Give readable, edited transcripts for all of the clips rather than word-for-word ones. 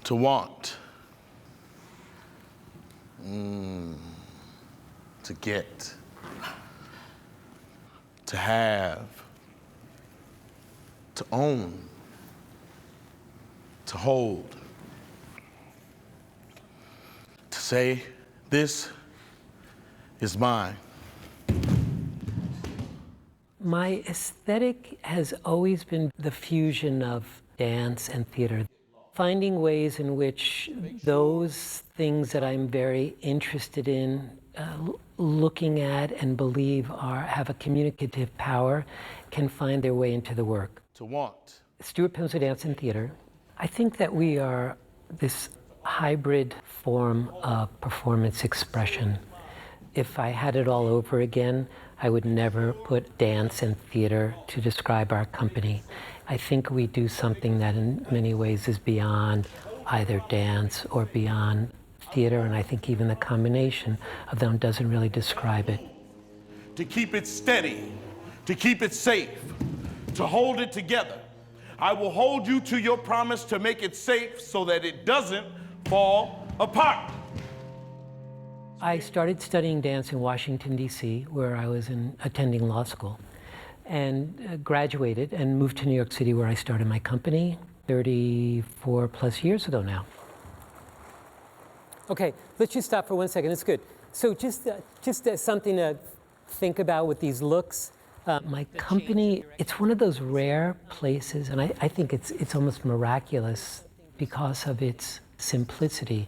To want. To get. To have. To own. To hold. To say, this is mine. My aesthetic has always been the fusion of dance and theater, finding ways in which those things that I'm very interested in, looking at and believe have a communicative power, can find their way into the work. To want. Stuart Pimsler Dance and Theater, I think that we are this hybrid form of performance expression. If I had it all over again, I would never put dance and theater to describe our company. I think we do something that in many ways is beyond either dance or beyond theater, and I think even the combination of them doesn't really describe it. To keep it steady, to keep it safe, to hold it together. I will hold you to your promise to make it safe so that it doesn't fall apart. I started studying dance in Washington, D.C., where I was attending law school, and graduated and moved to New York City, where I started my company 34 plus years ago now. Okay, let's just stop for 1 second. It's good. So just something to think about with these looks. My company, it's one of those rare places, and I think it's almost miraculous because of its simplicity.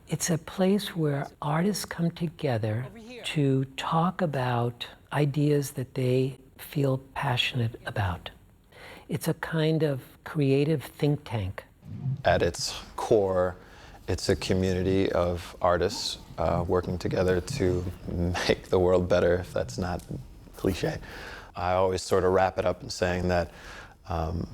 It's a place where artists come together to talk about ideas that they feel passionate about. It's a kind of creative think tank. At its core, it's a community of artists working together to make the world better, if that's not cliche. I always sort of wrap it up in saying that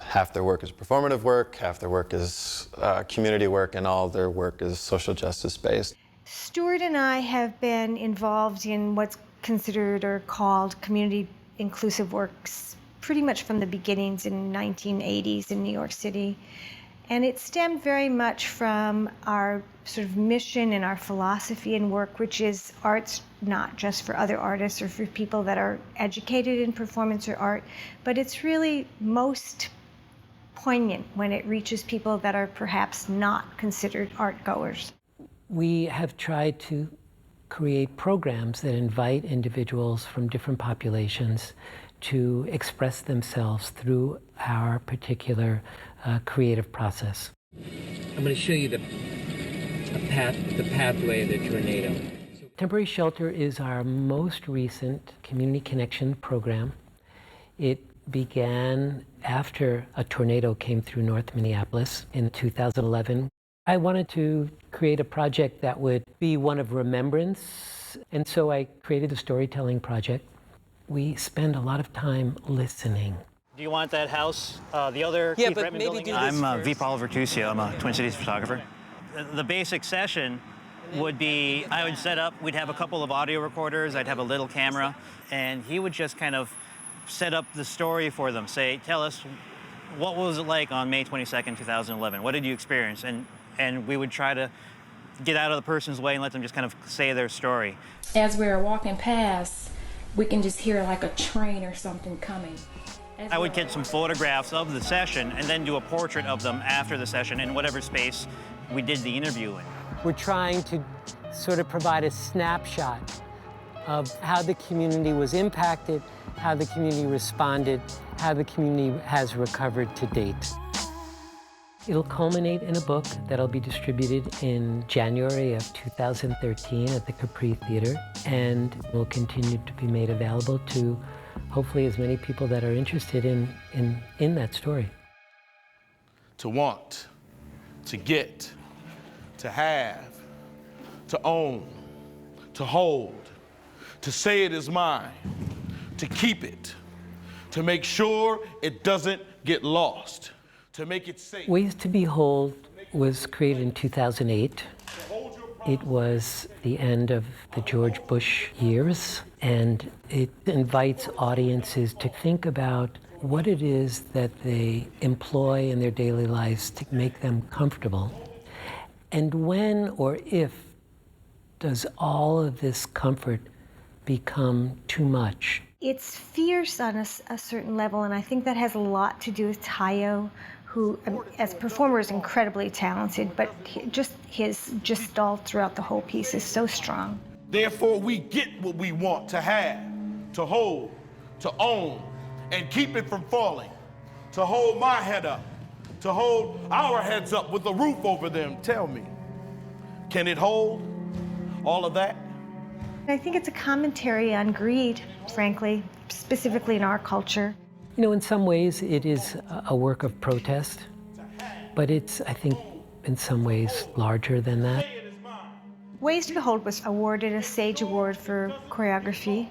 half their work is performative work, half their work is community work, and all their work is social justice based. Stuart and I have been involved in what's considered or called community inclusive works pretty much from the beginnings in the 1980s in New York City. And it stemmed very much from our sort of mission and our philosophy and work, which is art's not just for other artists or for people that are educated in performance or art, but it's really most poignant when it reaches people that are perhaps not considered art goers. We have tried to create programs that invite individuals from different populations to express themselves through our particular creative process. I'm going to show you the pathway of the tornado. Temporary Shelter is our most recent community connection program. It began after a tornado came through North Minneapolis in 2011. I wanted to create a project that would be one of remembrance, and so I created a storytelling project. We spend a lot of time listening. Do you want that house, the other yeah, Keith but Redmond maybe building? do this I'm first. Virtucio. I'm a Twin Cities photographer. The basic session would be, I would set up, we'd have a couple of audio recorders, I'd have a little camera, and he would just kind of set up the story for them. Say, tell us, what was it like on May 22nd, 2011? What did you experience? And we would try to get out of the person's way and let them just kind of say their story. As we were walking past, we can just hear like a train or something coming. I would get some photographs of the session and then do a portrait of them after the session in whatever space we did the interview in. We're trying to sort of provide a snapshot of how the community was impacted, how the community responded, how the community has recovered to date. It'll culminate in a book that'll be distributed in January of 2013 at the Capri Theater, and will continue to be made available to hopefully as many people that are interested in that story. To want, to get, to have, to own, to hold, to say it is mine, to keep it, to make sure it doesn't get lost, to make it safe. Ways to Behold was created in 2008. It was the end of the George Bush years, and it invites audiences to think about what it is that they employ in their daily lives to make them comfortable, and when or if does all of this comfort become too much. It's fierce on a certain level, and I think that has a lot to do with Tayo, who, as a performer, is incredibly talented, but just his gestalt throughout the whole piece is so strong. Therefore, we get what we want to have, to hold, to own, and keep it from falling, to hold my head up, to hold our heads up with a roof over them. Tell me, can it hold all of that? I think it's a commentary on greed, frankly, specifically in our culture. You know, in some ways it is a work of protest, but it's, I think, in some ways larger than that. Ways to Hold was awarded a Sage Award for choreography,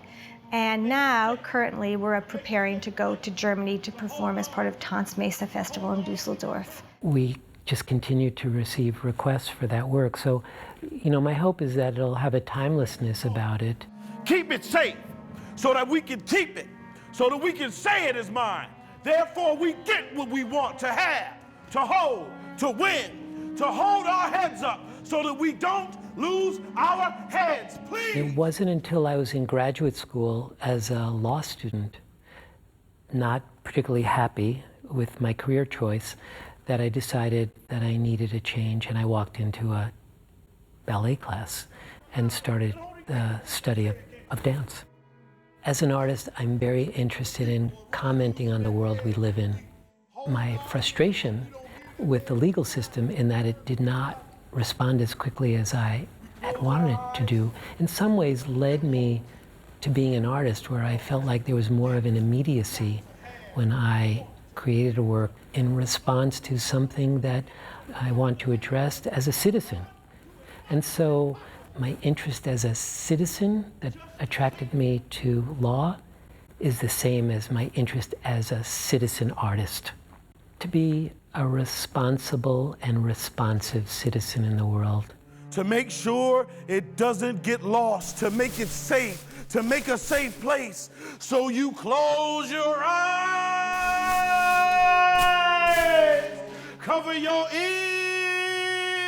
and now, currently, we're preparing to go to Germany to perform as part of Tanz Mesa Festival in Dusseldorf. We just continue to receive requests for that work, so, you know, my hope is that it'll have a timelessness about it. Keep it safe so that we can keep it, so that we can say it is mine. Therefore, we get what we want to have, to hold, to win, to hold our heads up so that we don't lose our heads, please. It wasn't until I was in graduate school as a law student, not particularly happy with my career choice, that I decided that I needed a change, and I walked into a ballet class and started the study of dance. As an artist, I'm very interested in commenting on the world we live in. My frustration with the legal system in that it did not respond as quickly as I had wanted it to do, in some ways led me to being an artist where I felt like there was more of an immediacy when I created a work in response to something that I want to address as a citizen. And so my interest as a citizen that attracted me to law is the same as my interest as a citizen artist. To be a responsible and responsive citizen in the world. To make sure it doesn't get lost, to make it safe, to make a safe place. So you close your eyes, cover your ears,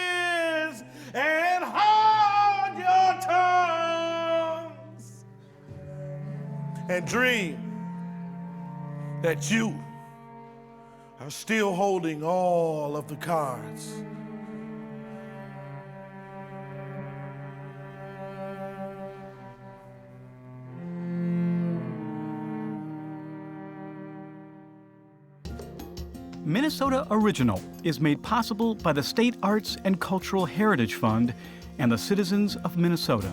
and hold your tongues, and dream that you are still holding all of the cards. Minnesota Original is made possible by the State Arts and Cultural Heritage Fund and the citizens of Minnesota.